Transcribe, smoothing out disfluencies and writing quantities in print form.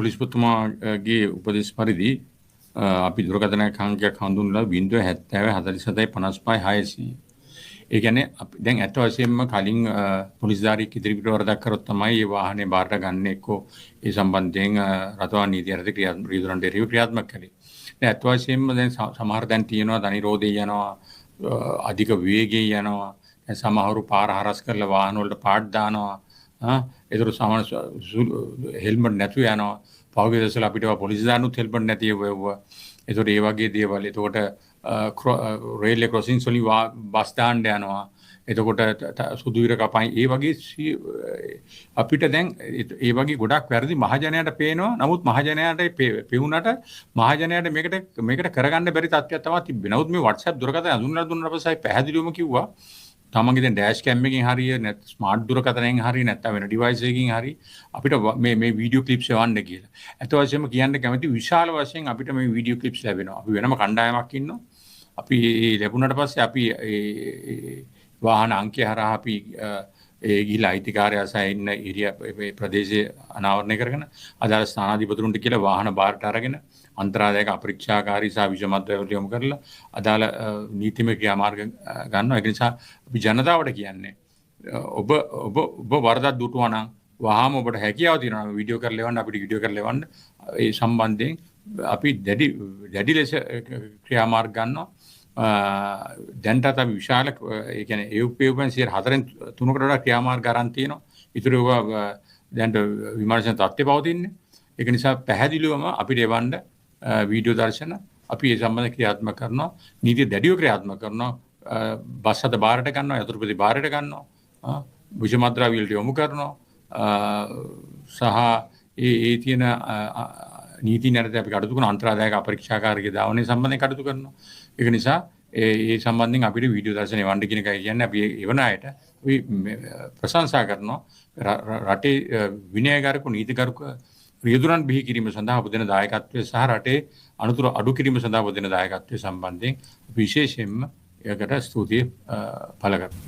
පොලිස්පතිතුමාගේ උපදෙස් පරිදි අපි දුරකථන අංකයක් හඳුන්වලා 070 47 55 600. ඒ කියන්නේ දැන් ඇත්ත වශයෙන්ම කලින් පොලිස්ධාරියෙක් ඉදිරිපිට වරදක් කරොත් තමයි මේ වාහනේ බාරට ගන්න එක්කෝ ඒ සම්බන්ධයෙන් රටවල් නීතිය යටතේ රියදුරන්ට එරෙහිව ක්‍රියාත්මක කළේ. දැන් ඇත්ත වශයෙන්ම දැන් සමහර දැන් තියෙනවා ධනිරෝධය යනවා අධික වේගයෙන් යනවා. දැන් සමහරු පාර හරස් කරලා වාහන වලට පාට් දානවා. ඒතර සාමාන්‍ය හෙල්මට් නැතුව යනවා. පහුගිය දවස්වල අපිට පොලිස් දානුත් හෙල්මට් නැති ඒවා. ඒතර ඒ වගේ දේවල්. එතකොට රේල්වේ ක්‍රොසින්ග්ස් වලින් බස් දාන්න යනවා. එතකොට සුදු ඉර කපයි. ඒ වගේ අපිට දැන් ඒ වගේ ගොඩක් වැරදි මහජනයාට පේනවා. නමුත් මහජනයාට පෙවුනට මහජනයාට මේකට කරගන්න බැරි තත්ත්වයක් තමයි තිබෙන්නේ. නමුත් මේ WhatsApp දුරකථන අඳුනලා දුන්නාට පස්සේ පැහැදිලිවම කිව්වා තමන්ගේ දැන් ඩෑෂ් කැම් එකකින් හරිය නැත්නම් ස්මාර්ට් දුරකථනයෙන් හරිය නැත්නම් වෙන ඩිවයිස් එකකින් හරිය අපිට මේ වීඩියෝ ක්ලිප්ස් එවන්න කියලා. අත වශයෙන්ම කියන්න කැමති විශාල වශයෙන් අපිට මේ වීඩියෝ ක්ලිප්ස් ලැබෙනවා. අපි වෙනම කණ්ඩායමක් ඉන්නවා. අපි ලැබුණාට පස්සේ අපි වාහන අංකය හරහා අපි ගිහිලා අයිතිකාරයා සහ ඉන්න ඒරියා ප්‍රදේශයේ අනාවරණය කරගෙන අදාළ ස්ථානාධිපතිතුරුන්ට කියලා වාහන බාරට අරගෙන අන්තරාදායක අපරීක්ෂාකාරී සහ විෂමත්වයට යොමු කරලා අදාළ නීතිමය ක්‍රියාමාර්ග ගන්නවා. ඒ නිසා අපි ජනතාවට කියන්නේ ඔබ වරදක් දුටුවා නම් වහාම ඔබට හැකියාව තියෙනවා වීඩියෝ කරලා එවන්න අපිට වීඩියෝ කරලා එවන්න. ඒ සම්බන්ධයෙන් අපි දැඩි ලෙස ක්‍රියාමාර්ග ගන්නවා. දැන්ටත් අපි විශාල ඒ කියන්නේ AUPN 4න් 3කට වඩා ක්‍රියාමාර්ග ගන්න තියෙනවා. ඊටු ඒවා දැන්ට විමර්ශන තත්ත්වය පවතින්නේ. ඒක නිසා පැහැදිලිවම අපිට එවන්න වීඩියෝ දර්ශන අපි ඒ සම්බන්ධ ක්‍රියාත්මක කරනවා. නීතිය දැඩිව ක්‍රියාත්මක කරනවා. බස් අත බාරට ගන්නවා, යතුරුපති බාරට ගන්නවා. විෂමද්‍රව්‍ය වලට යොමු කරනවා. සහ ඒ තියෙන නීති නැරත අපි කටයුතු කරන අන්තරාදායක අපරීක්ෂාකාරකගේ දාවනයේ සම්බන්ධයෙන් කටයුතු කරනවා. ඒක නිසා ඒ සම්බන්ධයෙන් අපිට වීඩියෝ දර්ශන එවන්න කියන එකයි කියන්නේ. අපි එවන අයට අපි ප්‍රශංසා කරනවා. රටේ විනයගරුක නීතිගරුක රියදුරන් බිහි කිරීම සඳහා උපදින දායකත්වය සහ රටේ අනුතුරු අඩු කිරීම සඳහා උපදින දායකත්වය සම්බන්ධයෙන් විශේෂයෙන්ම ඒකට ස්තුතිය පළ කරනවා.